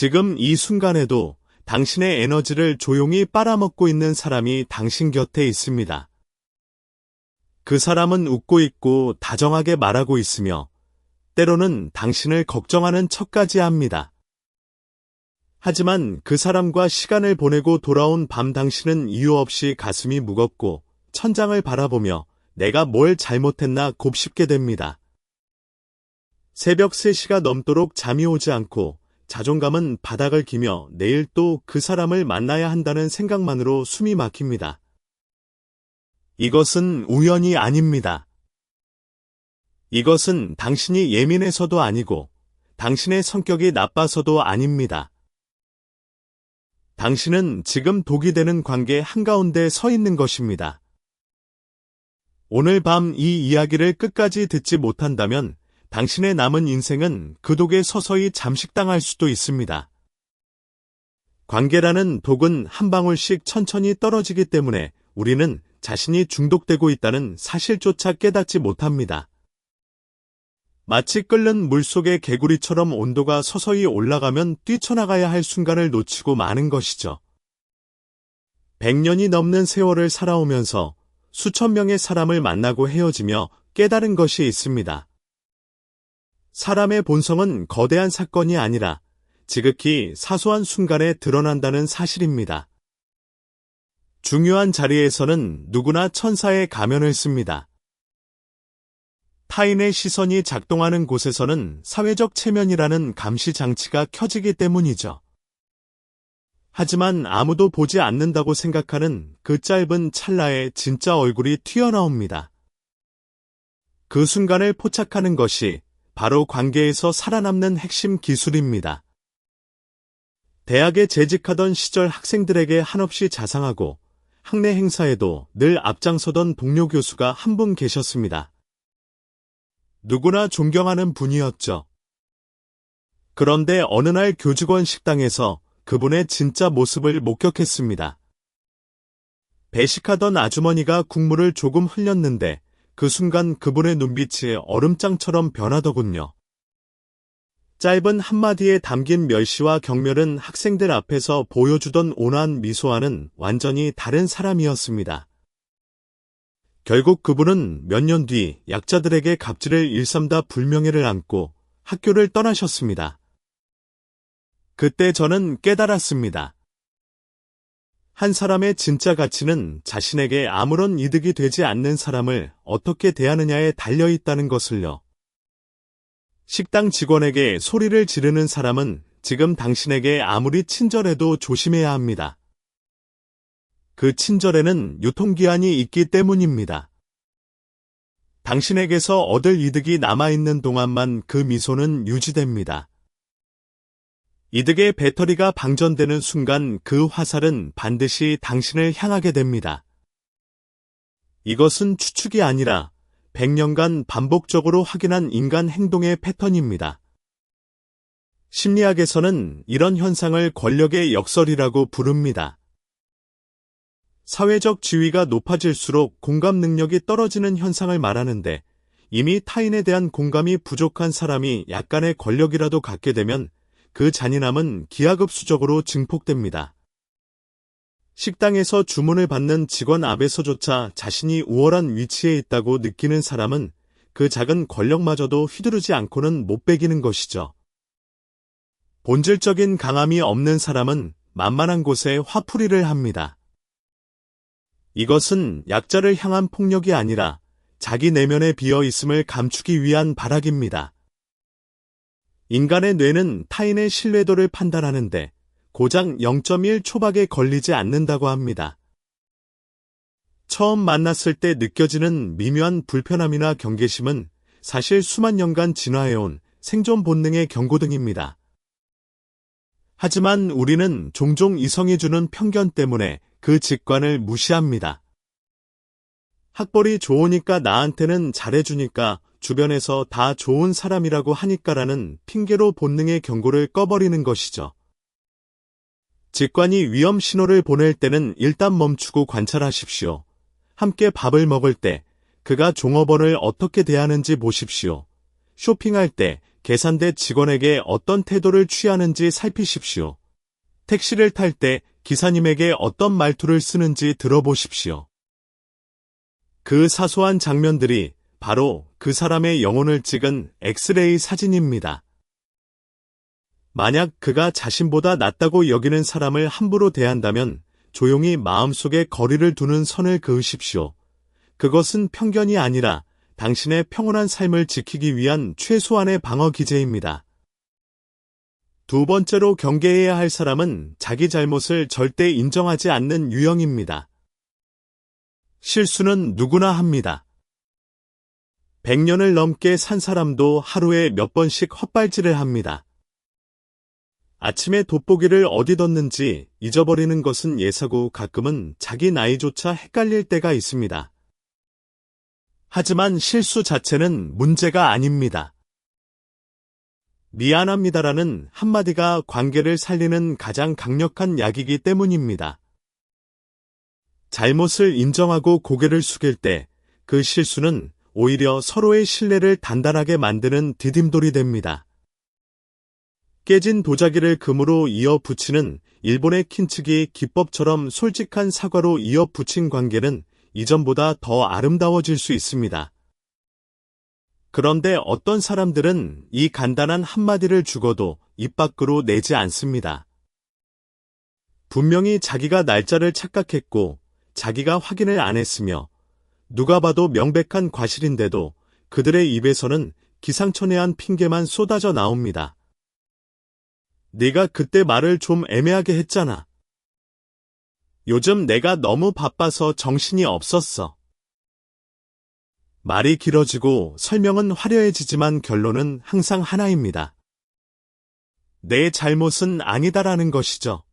지금 이 순간에도 당신의 에너지를 조용히 빨아먹고 있는 사람이 당신 곁에 있습니다. 그 사람은 웃고 있고 다정하게 말하고 있으며 때로는 당신을 걱정하는 척까지 합니다. 하지만 그 사람과 시간을 보내고 돌아온 밤 당신은 이유 없이 가슴이 무겁고 천장을 바라보며 내가 뭘 잘못했나 곱씹게 됩니다. 새벽 3시가 넘도록 잠이 오지 않고 자존감은 바닥을 기며 내일 또 그 사람을 만나야 한다는 생각만으로 숨이 막힙니다. 이것은 우연이 아닙니다. 이것은 당신이 예민해서도 아니고 당신의 성격이 나빠서도 아닙니다. 당신은 지금 독이 되는 관계 한가운데 서 있는 것입니다. 오늘 밤 이 이야기를 끝까지 듣지 못한다면 당신의 남은 인생은 그 독에 서서히 잠식당할 수도 있습니다. 관계라는 독은 한 방울씩 천천히 떨어지기 때문에 우리는 자신이 중독되고 있다는 사실조차 깨닫지 못합니다. 마치 끓는 물속의 개구리처럼 온도가 서서히 올라가면 뛰쳐나가야 할 순간을 놓치고 마는 것이죠. 100년이 넘는 세월을 살아오면서 수천 명의 사람을 만나고 헤어지며 깨달은 것이 있습니다. 사람의 본성은 거대한 사건이 아니라 지극히 사소한 순간에 드러난다는 사실입니다. 중요한 자리에서는 누구나 천사의 가면을 씁니다. 타인의 시선이 작동하는 곳에서는 사회적 체면이라는 감시 장치가 켜지기 때문이죠. 하지만 아무도 보지 않는다고 생각하는 그 짧은 찰나에 진짜 얼굴이 튀어나옵니다. 그 순간을 포착하는 것이 바로 관계에서 살아남는 핵심 기술입니다. 대학에 재직하던 시절 학생들에게 한없이 자상하고 학내 행사에도 늘 앞장서던 동료 교수가 한 분 계셨습니다. 누구나 존경하는 분이었죠. 그런데 어느 날 교직원 식당에서 그분의 진짜 모습을 목격했습니다. 배식하던 아주머니가 국물을 조금 흘렸는데 그 순간 그분의 눈빛이 얼음장처럼 변하더군요. 짧은 한마디에 담긴 멸시와 경멸은 학생들 앞에서 보여주던 온화한 미소와는 완전히 다른 사람이었습니다. 결국 그분은 몇 년 뒤 약자들에게 갑질을 일삼다 불명예를 안고 학교를 떠나셨습니다. 그때 저는 깨달았습니다. 한 사람의 진짜 가치는 자신에게 아무런 이득이 되지 않는 사람을 어떻게 대하느냐에 달려있다는 것을요. 식당 직원에게 소리를 지르는 사람은 지금 당신에게 아무리 친절해도 조심해야 합니다. 그 친절에는 유통기한이 있기 때문입니다. 당신에게서 얻을 이득이 남아있는 동안만 그 미소는 유지됩니다. 이득의 배터리가 방전되는 순간 그 화살은 반드시 당신을 향하게 됩니다. 이것은 추측이 아니라 100년간 반복적으로 확인한 인간 행동의 패턴입니다. 심리학에서는 이런 현상을 권력의 역설이라고 부릅니다. 사회적 지위가 높아질수록 공감 능력이 떨어지는 현상을 말하는데 이미 타인에 대한 공감이 부족한 사람이 약간의 권력이라도 갖게 되면 그 잔인함은 기하급수적으로 증폭됩니다. 식당에서 주문을 받는 직원 앞에서조차 자신이 우월한 위치에 있다고 느끼는 사람은 그 작은 권력마저도 휘두르지 않고는 못 베기는 것이죠. 본질적인 강함이 없는 사람은 만만한 곳에 화풀이를 합니다. 이것은 약자를 향한 폭력이 아니라 자기 내면에 비어 있음을 감추기 위한 발악입니다. 인간의 뇌는 타인의 신뢰도를 판단하는데 고작 0.1 초박에 걸리지 않는다고 합니다. 처음 만났을 때 느껴지는 미묘한 불편함이나 경계심은 사실 수만 년간 진화해온 생존 본능의 경고등입니다. 하지만 우리는 종종 이성이 주는 편견 때문에 그 직관을 무시합니다. 학벌이 좋으니까 나한테는 잘해주니까 주변에서 다 좋은 사람이라고 하니까라는 핑계로 본능의 경고를 꺼버리는 것이죠. 직관이 위험 신호를 보낼 때는 일단 멈추고 관찰하십시오. 함께 밥을 먹을 때 그가 종업원을 어떻게 대하는지 보십시오. 쇼핑할 때 계산대 직원에게 어떤 태도를 취하는지 살피십시오. 택시를 탈 때 기사님에게 어떤 말투를 쓰는지 들어보십시오. 그 사소한 장면들이 바로 그 사람의 영혼을 찍은 엑스레이 사진입니다. 만약 그가 자신보다 낫다고 여기는 사람을 함부로 대한다면 조용히 마음속에 거리를 두는 선을 그으십시오. 그것은 편견이 아니라 당신의 평온한 삶을 지키기 위한 최소한의 방어 기제입니다. 두 번째로 경계해야 할 사람은 자기 잘못을 절대 인정하지 않는 유형입니다. 실수는 누구나 합니다. 100년을 넘게 산 사람도 하루에 몇 번씩 헛발질을 합니다. 아침에 돋보기를 어디 뒀는지 잊어버리는 것은 예사고 가끔은 자기 나이조차 헷갈릴 때가 있습니다. 하지만 실수 자체는 문제가 아닙니다. 미안합니다라는 한마디가 관계를 살리는 가장 강력한 약이기 때문입니다. 잘못을 인정하고 고개를 숙일 때 그 실수는 오히려 서로의 신뢰를 단단하게 만드는 디딤돌이 됩니다. 깨진 도자기를 금으로 이어 붙이는 일본의 킨츠기 기법처럼 솔직한 사과로 이어 붙인 관계는 이전보다 더 아름다워질 수 있습니다. 그런데 어떤 사람들은 이 간단한 한마디를 죽어도 입 밖으로 내지 않습니다. 분명히 자기가 날짜를 착각했고 자기가 확인을 안 했으며 누가 봐도 명백한 과실인데도 그들의 입에서는 기상천외한 핑계만 쏟아져 나옵니다. 네가 그때 말을 좀 애매하게 했잖아. 요즘 내가 너무 바빠서 정신이 없었어. 말이 길어지고 설명은 화려해지지만 결론은 항상 하나입니다. 내 잘못은 아니다라는 것이죠.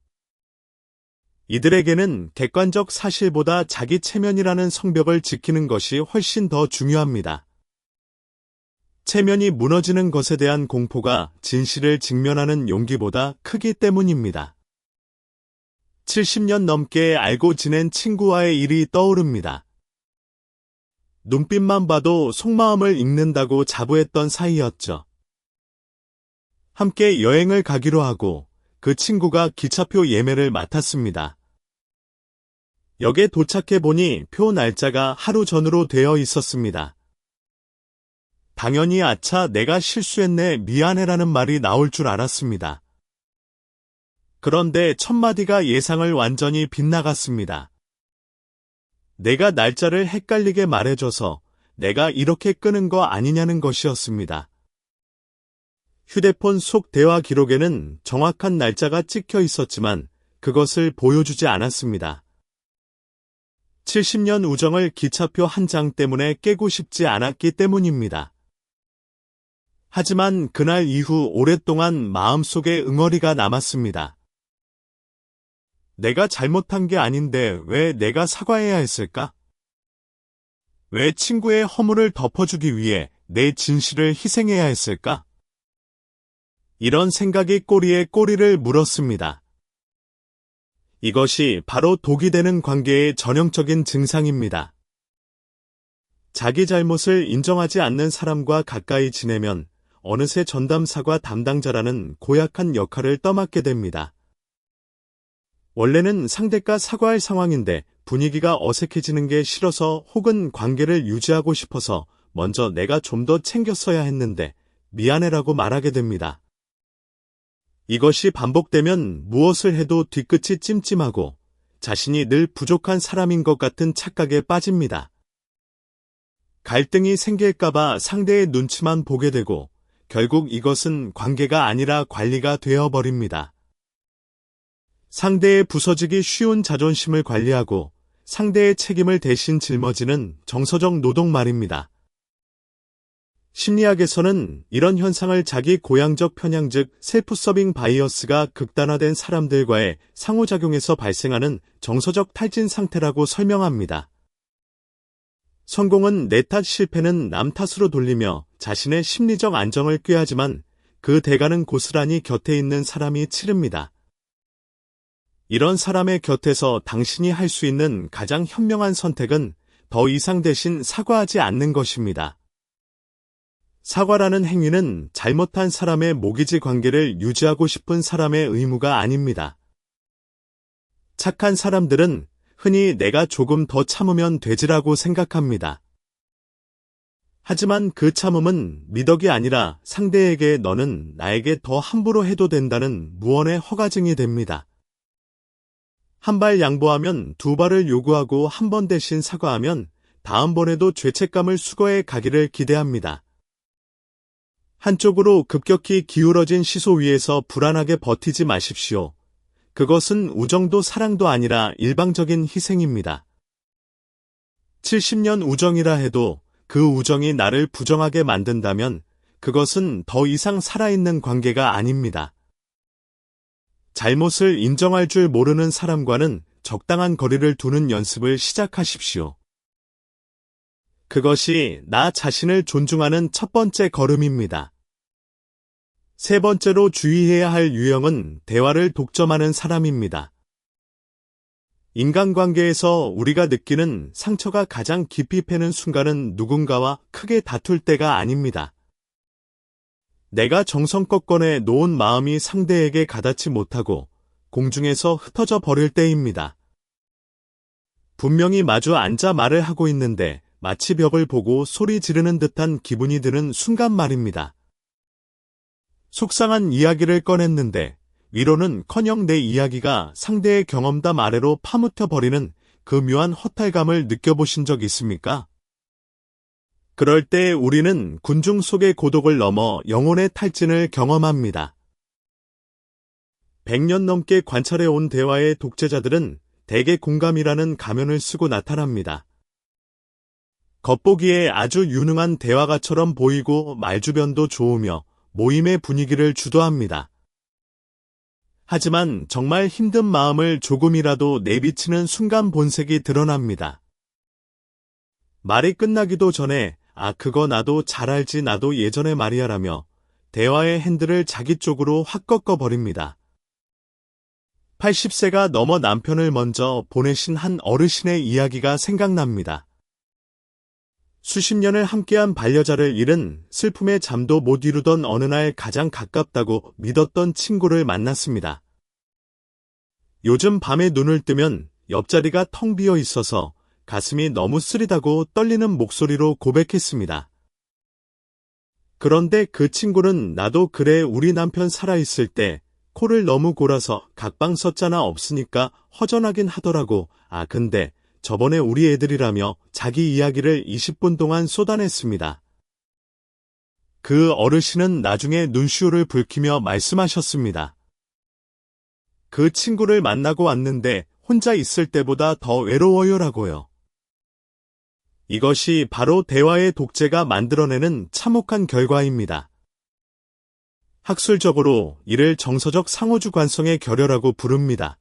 이들에게는 객관적 사실보다 자기 체면이라는 성벽을 지키는 것이 훨씬 더 중요합니다. 체면이 무너지는 것에 대한 공포가 진실을 직면하는 용기보다 크기 때문입니다. 70년 넘게 알고 지낸 친구와의 일이 떠오릅니다. 눈빛만 봐도 속마음을 읽는다고 자부했던 사이였죠. 함께 여행을 가기로 하고 그 친구가 기차표 예매를 맡았습니다. 역에 도착해보니 표 날짜가 하루 전으로 되어 있었습니다. 당연히 아차 내가 실수했네 미안해라는 말이 나올 줄 알았습니다. 그런데 첫 마디가 예상을 완전히 빗나갔습니다. 내가 날짜를 헷갈리게 말해줘서 내가 이렇게 끄는 거 아니냐는 것이었습니다. 휴대폰 속 대화 기록에는 정확한 날짜가 찍혀 있었지만 그것을 보여주지 않았습니다. 70년 우정을 기차표 한 장 때문에 깨고 싶지 않았기 때문입니다. 하지만 그날 이후 오랫동안 마음속에 응어리가 남았습니다. 내가 잘못한 게 아닌데 왜 내가 사과해야 했을까? 왜 친구의 허물을 덮어주기 위해 내 진실을 희생해야 했을까? 이런 생각이 꼬리에 꼬리를 물었습니다. 이것이 바로 독이 되는 관계의 전형적인 증상입니다. 자기 잘못을 인정하지 않는 사람과 가까이 지내면 어느새 전담사과 담당자라는 고약한 역할을 떠맡게 됩니다. 원래는 상대가 사과할 상황인데 분위기가 어색해지는 게 싫어서 혹은 관계를 유지하고 싶어서 먼저 내가 좀 더 챙겼어야 했는데 미안해라고 말하게 됩니다. 이것이 반복되면 무엇을 해도 뒤끝이 찜찜하고 자신이 늘 부족한 사람인 것 같은 착각에 빠집니다. 갈등이 생길까봐 상대의 눈치만 보게 되고 결국 이것은 관계가 아니라 관리가 되어버립니다. 상대의 부서지기 쉬운 자존심을 관리하고 상대의 책임을 대신 짊어지는 정서적 노동 말입니다. 심리학에서는 이런 현상을 자기 고양적 편향 즉 셀프 서빙 바이어스가 극단화된 사람들과의 상호작용에서 발생하는 정서적 탈진 상태라고 설명합니다. 성공은 내 탓, 실패는 남 탓으로 돌리며 자신의 심리적 안정을 꾀하지만 그 대가는 고스란히 곁에 있는 사람이 치릅니다. 이런 사람의 곁에서 당신이 할 수 있는 가장 현명한 선택은 더 이상 대신 사과하지 않는 것입니다. 사과라는 행위는 잘못한 사람의 모기지 관계를 유지하고 싶은 사람의 의무가 아닙니다. 착한 사람들은 흔히 내가 조금 더 참으면 되지라고 생각합니다. 하지만 그 참음은 미덕이 아니라 상대에게 너는 나에게 더 함부로 해도 된다는 무언의 허가증이 됩니다. 한 발 양보하면 두 발을 요구하고 한 번 대신 사과하면 다음번에도 죄책감을 수거해 가기를 기대합니다. 한쪽으로 급격히 기울어진 시소 위에서 불안하게 버티지 마십시오. 그것은 우정도 사랑도 아니라 일방적인 희생입니다. 70년 우정이라 해도 그 우정이 나를 부정하게 만든다면 그것은 더 이상 살아있는 관계가 아닙니다. 잘못을 인정할 줄 모르는 사람과는 적당한 거리를 두는 연습을 시작하십시오. 그것이 나 자신을 존중하는 첫 번째 걸음입니다. 세 번째로 주의해야 할 유형은 대화를 독점하는 사람입니다. 인간관계에서 우리가 느끼는 상처가 가장 깊이 패는 순간은 누군가와 크게 다툴 때가 아닙니다. 내가 정성껏 꺼내 놓은 마음이 상대에게 가닿지 못하고 공중에서 흩어져 버릴 때입니다. 분명히 마주 앉아 말을 하고 있는데 마치 벽을 보고 소리 지르는 듯한 기분이 드는 순간 말입니다. 속상한 이야기를 꺼냈는데 위로는커녕 내 이야기가 상대의 경험담 아래로 파묻혀버리는 그 묘한 허탈감을 느껴보신 적 있습니까? 그럴 때 우리는 군중 속의 고독을 넘어 영혼의 탈진을 경험합니다. 100년 넘게 관찰해온 대화의 독재자들은 대개 공감이라는 가면을 쓰고 나타납니다. 겉보기에 아주 유능한 대화가처럼 보이고 말주변도 좋으며 모임의 분위기를 주도합니다. 하지만 정말 힘든 마음을 조금이라도 내비치는 순간 본색이 드러납니다. 말이 끝나기도 전에 그거 나도 잘 알지 나도 예전에 말이야라며 대화의 핸들을 자기 쪽으로 확 꺾어버립니다. 80세가 넘어 남편을 먼저 보내신 한 어르신의 이야기가 생각납니다. 수십 년을 함께한 반려자를 잃은 슬픔에 잠도 못 이루던 어느 날 가장 가깝다고 믿었던 친구를 만났습니다. 요즘 밤에 눈을 뜨면 옆자리가 텅 비어 있어서 가슴이 너무 쓰리다고 떨리는 목소리로 고백했습니다. 그런데 그 친구는 나도 그래 우리 남편 살아있을 때 코를 너무 골아서 각방 썼잖아 없으니까 허전하긴 하더라고. 근데 저번에 우리 애들이라며 자기 이야기를 20분 동안 쏟아냈습니다. 그 어르신은 나중에 눈시울을 붉히며 말씀하셨습니다. 그 친구를 만나고 왔는데 혼자 있을 때보다 더 외로워요라고요. 이것이 바로 대화의 독재가 만들어내는 참혹한 결과입니다. 학술적으로 이를 정서적 상호주관성의 결여라고 부릅니다.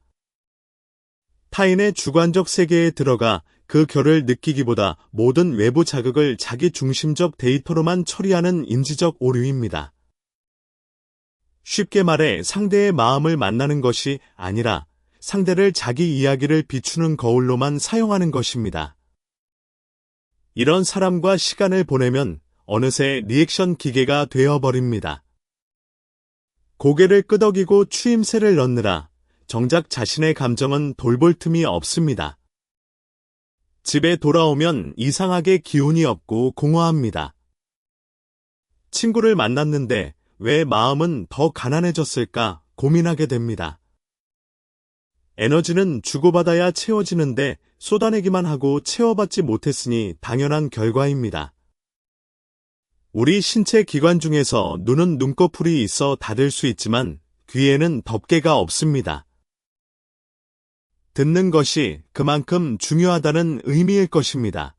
타인의 주관적 세계에 들어가 그 결을 느끼기보다 모든 외부 자극을 자기 중심적 데이터로만 처리하는 인지적 오류입니다. 쉽게 말해 상대의 마음을 만나는 것이 아니라 상대를 자기 이야기를 비추는 거울로만 사용하는 것입니다. 이런 사람과 시간을 보내면 어느새 리액션 기계가 되어버립니다. 고개를 끄덕이고 추임새를 넣느라 정작 자신의 감정은 돌볼 틈이 없습니다. 집에 돌아오면 이상하게 기운이 없고 공허합니다. 친구를 만났는데 왜 마음은 더 가난해졌을까 고민하게 됩니다. 에너지는 주고받아야 채워지는데 쏟아내기만 하고 채워받지 못했으니 당연한 결과입니다. 우리 신체 기관 중에서 눈은 눈꺼풀이 있어 닫을 수 있지만 귀에는 덮개가 없습니다. 듣는 것이 그만큼 중요하다는 의미일 것입니다.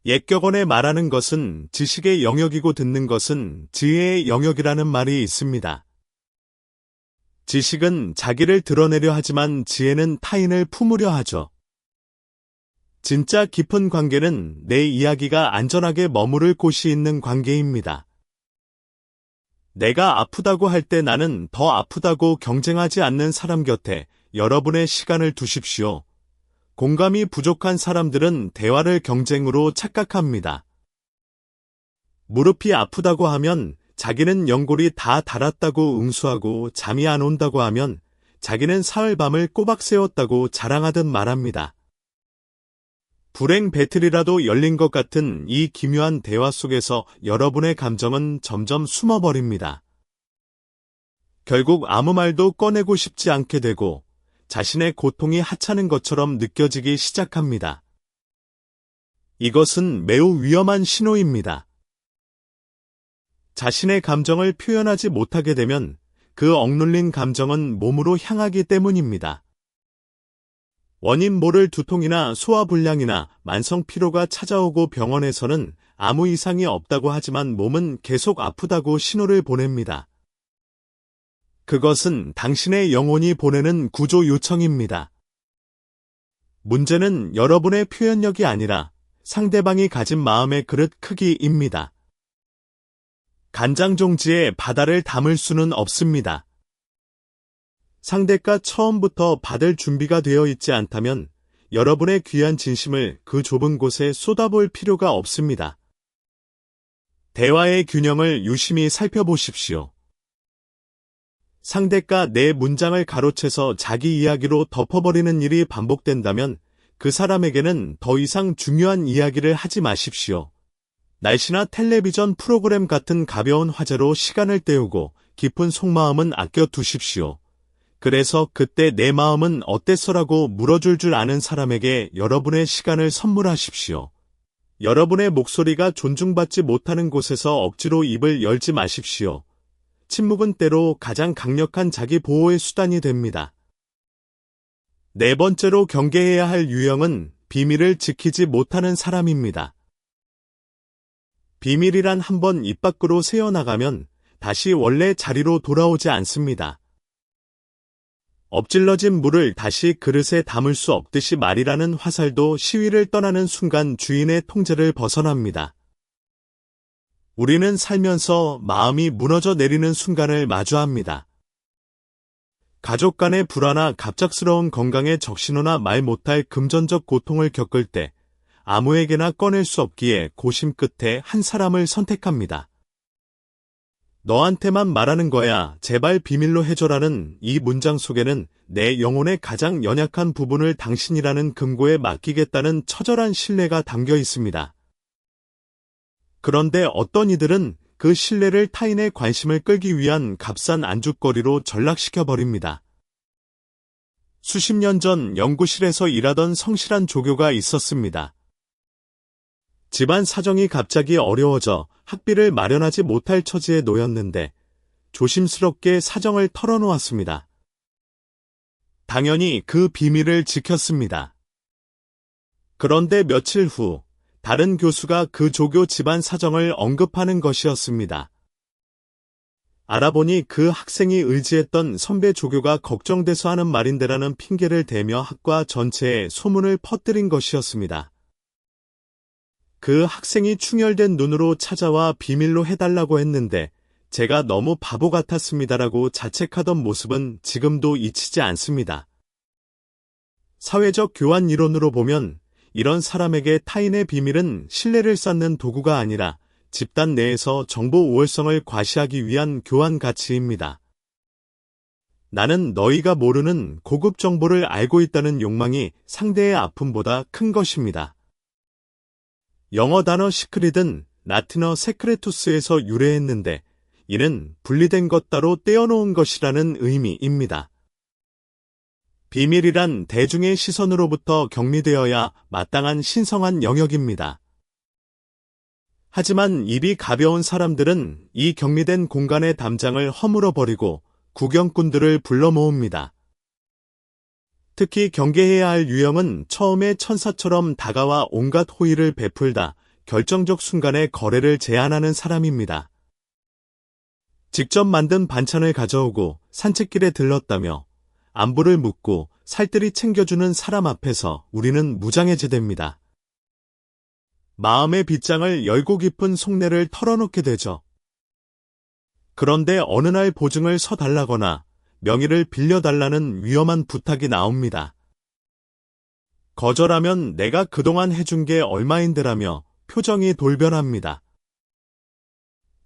옛격언에 말하는 것은 지식의 영역이고 듣는 것은 지혜의 영역이라는 말이 있습니다. 지식은 자기를 드러내려 하지만 지혜는 타인을 품으려 하죠. 진짜 깊은 관계는 내 이야기가 안전하게 머무를 곳이 있는 관계입니다. 내가 아프다고 할 때 나는 더 아프다고 경쟁하지 않는 사람 곁에 여러분의 시간을 두십시오. 공감이 부족한 사람들은 대화를 경쟁으로 착각합니다. 무릎이 아프다고 하면 자기는 연골이 다 닳았다고 응수하고 잠이 안 온다고 하면 자기는 사흘 밤을 꼬박 새웠다고 자랑하듯 말합니다. 불행 배틀이라도 열린 것 같은 이 기묘한 대화 속에서 여러분의 감정은 점점 숨어버립니다. 결국 아무 말도 꺼내고 싶지 않게 되고 자신의 고통이 하찮은 것처럼 느껴지기 시작합니다. 이것은 매우 위험한 신호입니다. 자신의 감정을 표현하지 못하게 되면 그 억눌린 감정은 몸으로 향하기 때문입니다. 원인 모를 두통이나 소화불량이나 만성 피로가 찾아오고 병원에서는 아무 이상이 없다고 하지만 몸은 계속 아프다고 신호를 보냅니다. 그것은 당신의 영혼이 보내는 구조 요청입니다. 문제는 여러분의 표현력이 아니라 상대방이 가진 마음의 그릇 크기입니다. 간장종지에 바다를 담을 수는 없습니다. 상대가 처음부터 받을 준비가 되어 있지 않다면 여러분의 귀한 진심을 그 좁은 곳에 쏟아볼 필요가 없습니다. 대화의 균형을 유심히 살펴보십시오. 상대가 내 문장을 가로채서 자기 이야기로 덮어버리는 일이 반복된다면 그 사람에게는 더 이상 중요한 이야기를 하지 마십시오. 날씨나 텔레비전 프로그램 같은 가벼운 화제로 시간을 때우고 깊은 속마음은 아껴두십시오. 그래서 그때 내 마음은 어땠어라고 물어줄 줄 아는 사람에게 여러분의 시간을 선물하십시오. 여러분의 목소리가 존중받지 못하는 곳에서 억지로 입을 열지 마십시오. 침묵은 때로 가장 강력한 자기 보호의 수단이 됩니다. 네 번째로 경계해야 할 유형은 비밀을 지키지 못하는 사람입니다. 비밀이란 한번 입 밖으로 새어나가면 다시 원래 자리로 돌아오지 않습니다. 엎질러진 물을 다시 그릇에 담을 수 없듯이 말이라는 화살도 시위를 떠나는 순간 주인의 통제를 벗어납니다. 우리는 살면서 마음이 무너져 내리는 순간을 마주합니다. 가족 간의 불화나 갑작스러운 건강의 적신호나 말 못할 금전적 고통을 겪을 때 아무에게나 꺼낼 수 없기에 고심 끝에 한 사람을 선택합니다. 너한테만 말하는 거야, 제발 비밀로 해줘라는 이 문장 속에는 내 영혼의 가장 연약한 부분을 당신이라는 금고에 맡기겠다는 처절한 신뢰가 담겨 있습니다. 그런데 어떤 이들은 그 신뢰를 타인의 관심을 끌기 위한 값싼 안주거리로 전락시켜버립니다. 수십 년 전 연구실에서 일하던 성실한 조교가 있었습니다. 집안 사정이 갑자기 어려워져 학비를 마련하지 못할 처지에 놓였는데 조심스럽게 사정을 털어놓았습니다. 당연히 그 비밀을 지켰습니다. 그런데 며칠 후 다른 교수가 그 조교 집안 사정을 언급하는 것이었습니다. 알아보니 그 학생이 의지했던 선배 조교가 걱정돼서 하는 말인데라는 핑계를 대며 학과 전체에 소문을 퍼뜨린 것이었습니다. 그 학생이 충혈된 눈으로 찾아와 비밀로 해달라고 했는데 제가 너무 바보 같았습니다라고 자책하던 모습은 지금도 잊히지 않습니다. 사회적 교환 이론으로 보면 이런 사람에게 타인의 비밀은 신뢰를 쌓는 도구가 아니라 집단 내에서 정보 우월성을 과시하기 위한 교환 가치입니다. 나는 너희가 모르는 고급 정보를 알고 있다는 욕망이 상대의 아픔보다 큰 것입니다. 영어 단어 시크릿은 라틴어 세크레투스에서 유래했는데 이는 분리된 것 따로 떼어놓은 것이라는 의미입니다. 비밀이란 대중의 시선으로부터 격리되어야 마땅한 신성한 영역입니다. 하지만 입이 가벼운 사람들은 이 격리된 공간의 담장을 허물어버리고 구경꾼들을 불러 모읍니다. 특히 경계해야 할 유형은 처음에 천사처럼 다가와 온갖 호의를 베풀다 결정적 순간에 거래를 제안하는 사람입니다. 직접 만든 반찬을 가져오고 산책길에 들렀다며 안부를 묻고 살뜰히 챙겨주는 사람 앞에서 우리는 무장해제됩니다. 마음의 빗장을 열고 깊은 속내를 털어놓게 되죠. 그런데 어느 날 보증을 서달라거나 명의를 빌려달라는 위험한 부탁이 나옵니다. 거절하면 내가 그동안 해준 게 얼마인데라며 표정이 돌변합니다.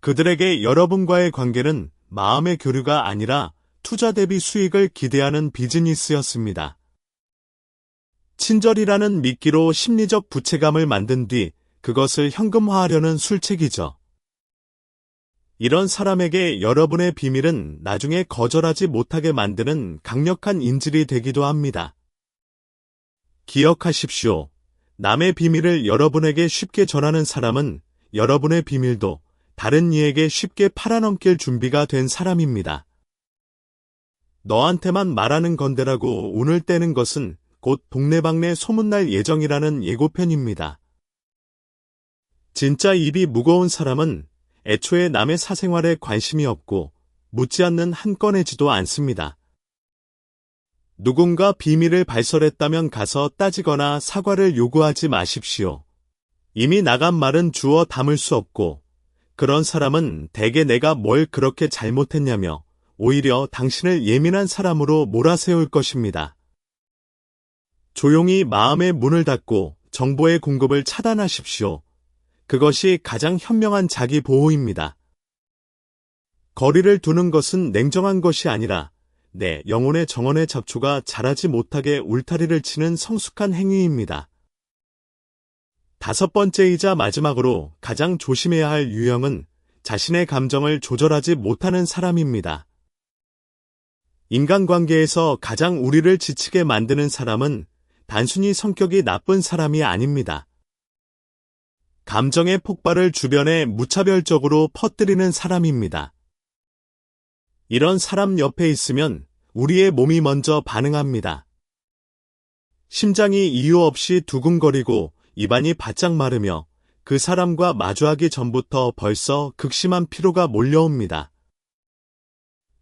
그들에게 여러분과의 관계는 마음의 교류가 아니라 투자 대비 수익을 기대하는 비즈니스였습니다. 친절이라는 미끼로 심리적 부채감을 만든 뒤 그것을 현금화하려는 술책이죠. 이런 사람에게 여러분의 비밀은 나중에 거절하지 못하게 만드는 강력한 인질이 되기도 합니다. 기억하십시오. 남의 비밀을 여러분에게 쉽게 전하는 사람은 여러분의 비밀도 다른 이에게 쉽게 팔아넘길 준비가 된 사람입니다. 너한테만 말하는 건데라고 운을 떼는 것은 곧 동네방네 소문날 예정이라는 예고편입니다. 진짜 입이 무거운 사람은 애초에 남의 사생활에 관심이 없고 묻지 않는 한 건이지도 않습니다. 누군가 비밀을 발설했다면 가서 따지거나 사과를 요구하지 마십시오. 이미 나간 말은 주워 담을 수 없고 그런 사람은 대개 내가 뭘 그렇게 잘못했냐며 오히려 당신을 예민한 사람으로 몰아세울 것입니다. 조용히 마음의 문을 닫고 정보의 공급을 차단하십시오. 그것이 가장 현명한 자기 보호입니다. 거리를 두는 것은 냉정한 것이 아니라 내 영혼의 정원의 잡초가 자라지 못하게 울타리를 치는 성숙한 행위입니다. 5번째이자 마지막으로 가장 조심해야 할 유형은 자신의 감정을 조절하지 못하는 사람입니다. 인간관계에서 가장 우리를 지치게 만드는 사람은 단순히 성격이 나쁜 사람이 아닙니다. 감정의 폭발을 주변에 무차별적으로 퍼뜨리는 사람입니다. 이런 사람 옆에 있으면 우리의 몸이 먼저 반응합니다. 심장이 이유 없이 두근거리고 입안이 바짝 마르며 그 사람과 마주하기 전부터 벌써 극심한 피로가 몰려옵니다.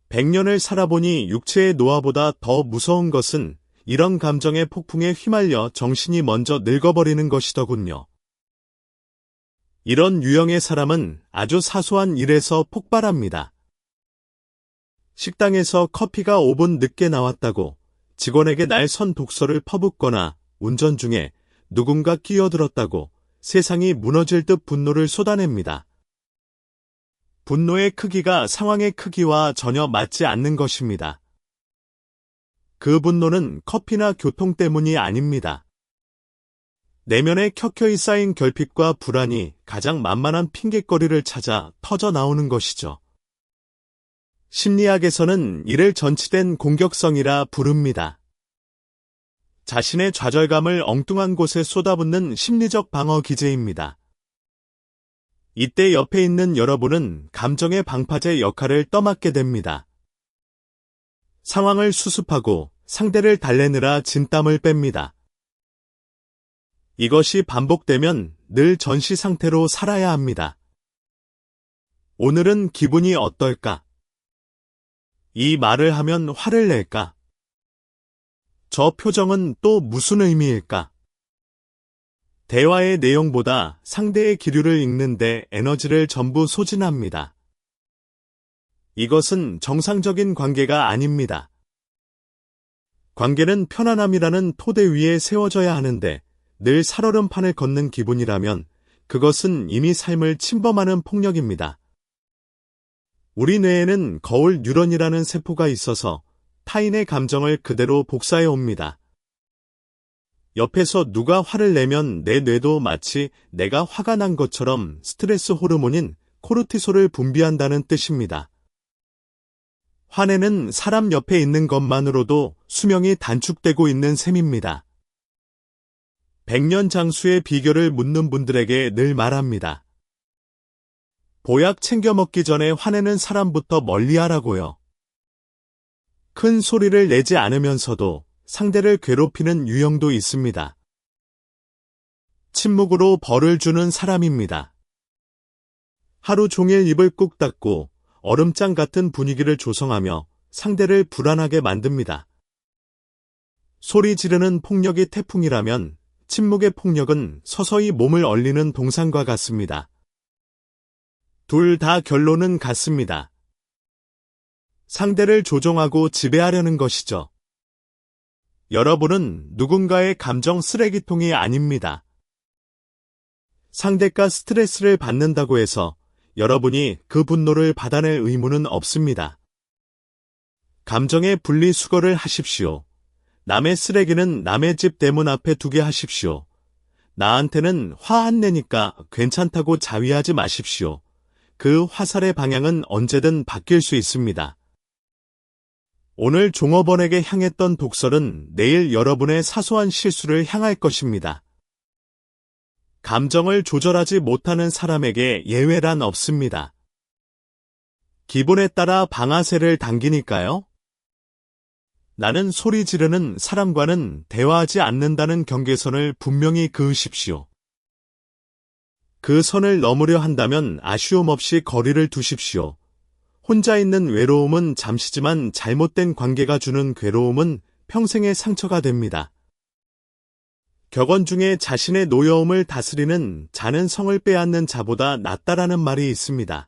100년을 살아보니 육체의 노화보다 더 무서운 것은 이런 감정의 폭풍에 휘말려 정신이 먼저 늙어버리는 것이더군요. 이런 유형의 사람은 아주 사소한 일에서 폭발합니다. 식당에서 커피가 5분 늦게 나왔다고 직원에게 날선 독서를 퍼붓거나 운전 중에 누군가 끼어들었다고 세상이 무너질 듯 분노를 쏟아냅니다. 분노의 크기가 상황의 크기와 전혀 맞지 않는 것입니다. 그 분노는 커피나 교통 때문이 아닙니다. 내면에 켜켜이 쌓인 결핍과 불안이 가장 만만한 핑곗거리를 찾아 터져 나오는 것이죠. 심리학에서는 이를 전치된 공격성이라 부릅니다. 자신의 좌절감을 엉뚱한 곳에 쏟아붓는 심리적 방어 기제입니다. 이때 옆에 있는 여러분은 감정의 방파제 역할을 떠맡게 됩니다. 상황을 수습하고 상대를 달래느라 진땀을 뺍니다. 이것이 반복되면 늘 전시 상태로 살아야 합니다. 오늘은 기분이 어떨까? 이 말을 하면 화를 낼까? 저 표정은 또 무슨 의미일까? 대화의 내용보다 상대의 기류를 읽는데 에너지를 전부 소진합니다. 이것은 정상적인 관계가 아닙니다. 관계는 편안함이라는 토대 위에 세워져야 하는데 늘 살얼음판을 걷는 기분이라면 그것은 이미 삶을 침범하는 폭력입니다. 우리 뇌에는 거울 뉴런이라는 세포가 있어서 타인의 감정을 그대로 복사해 옵니다. 옆에서 누가 화를 내면 내 뇌도 마치 내가 화가 난 것처럼 스트레스 호르몬인 코르티솔을 분비한다는 뜻입니다. 화내는 사람 옆에 있는 것만으로도 수명이 단축되고 있는 셈입니다. 100년 장수의 비결을 묻는 분들에게 늘 말합니다. 보약 챙겨 먹기 전에 화내는 사람부터 멀리하라고요. 큰 소리를 내지 않으면서도 상대를 괴롭히는 유형도 있습니다. 침묵으로 벌을 주는 사람입니다. 하루 종일 입을 꾹 닫고 얼음장 같은 분위기를 조성하며 상대를 불안하게 만듭니다. 소리 지르는 폭력이 태풍이라면 침묵의 폭력은 서서히 몸을 얼리는 동상과 같습니다. 둘 다 결론은 같습니다. 상대를 조종하고 지배하려는 것이죠. 여러분은 누군가의 감정 쓰레기통이 아닙니다. 상대가 스트레스를 받는다고 해서 여러분이 그 분노를 받아낼 의무는 없습니다. 감정의 분리수거를 하십시오. 남의 쓰레기는 남의 집 대문 앞에 두게 하십시오. 나한테는 화 안 내니까 괜찮다고 자위하지 마십시오. 그 화살의 방향은 언제든 바뀔 수 있습니다. 오늘 종업원에게 향했던 독설은 내일 여러분의 사소한 실수를 향할 것입니다. 감정을 조절하지 못하는 사람에게 예외란 없습니다. 기분에 따라 방아쇠를 당기니까요. 나는 소리 지르는 사람과는 대화하지 않는다는 경계선을 분명히 그으십시오. 그 선을 넘으려 한다면 아쉬움 없이 거리를 두십시오. 혼자 있는 외로움은 잠시지만 잘못된 관계가 주는 괴로움은 평생의 상처가 됩니다. 격언 중에 자신의 노여움을 다스리는 자는 성을 빼앗는 자보다 낫다라는 말이 있습니다.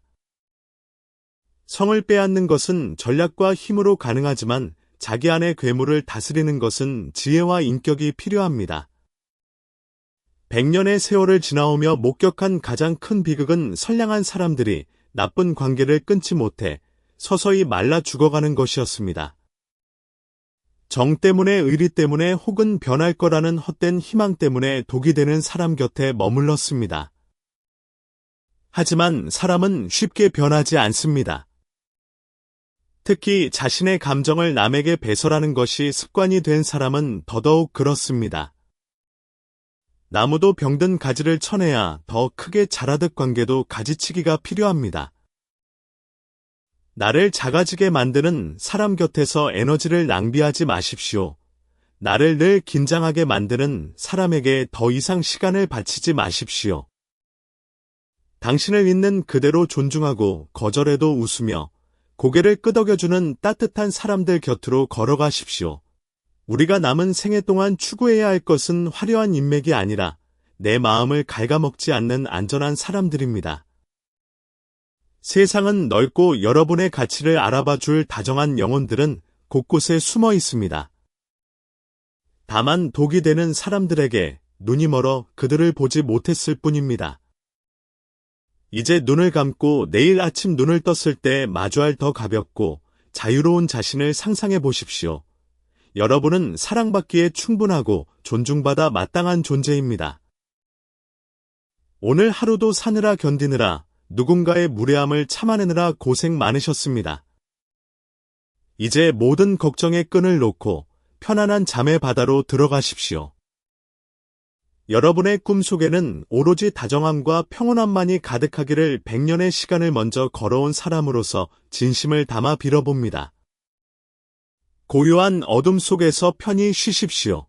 성을 빼앗는 것은 전략과 힘으로 가능하지만 자기 안의 괴물을 다스리는 것은 지혜와 인격이 필요합니다. 100년의 세월을 지나오며 목격한 가장 큰 비극은 선량한 사람들이 나쁜 관계를 끊지 못해 서서히 말라 죽어가는 것이었습니다. 정 때문에 의리 때문에 혹은 변할 거라는 헛된 희망 때문에 독이 되는 사람 곁에 머물렀습니다. 하지만 사람은 쉽게 변하지 않습니다. 특히 자신의 감정을 남에게 배설하는 것이 습관이 된 사람은 더더욱 그렇습니다. 나무도 병든 가지를 쳐내야 더 크게 자라듯 관계도 가지치기가 필요합니다. 나를 작아지게 만드는 사람 곁에서 에너지를 낭비하지 마십시오. 나를 늘 긴장하게 만드는 사람에게 더 이상 시간을 바치지 마십시오. 당신을 있는 그대로 존중하고 거절해도 웃으며 고개를 끄덕여주는 따뜻한 사람들 곁으로 걸어가십시오. 우리가 남은 생애 동안 추구해야 할 것은 화려한 인맥이 아니라 내 마음을 갉아먹지 않는 안전한 사람들입니다. 세상은 넓고 여러분의 가치를 알아봐 줄 다정한 영혼들은 곳곳에 숨어 있습니다. 다만 독이 되는 사람들에게 눈이 멀어 그들을 보지 못했을 뿐입니다. 이제 눈을 감고 내일 아침 눈을 떴을 때 마주할 더 가볍고 자유로운 자신을 상상해 보십시오. 여러분은 사랑받기에 충분하고 존중받아 마땅한 존재입니다. 오늘 하루도 사느라 견디느라 누군가의 무례함을 참아내느라 고생 많으셨습니다. 이제 모든 걱정의 끈을 놓고 편안한 잠의 바다로 들어가십시오. 여러분의 꿈속에는 오로지 다정함과 평온함만이 가득하기를 100년의 시간을 먼저 걸어온 사람으로서 진심을 담아 빌어봅니다. 고요한 어둠 속에서 편히 쉬십시오.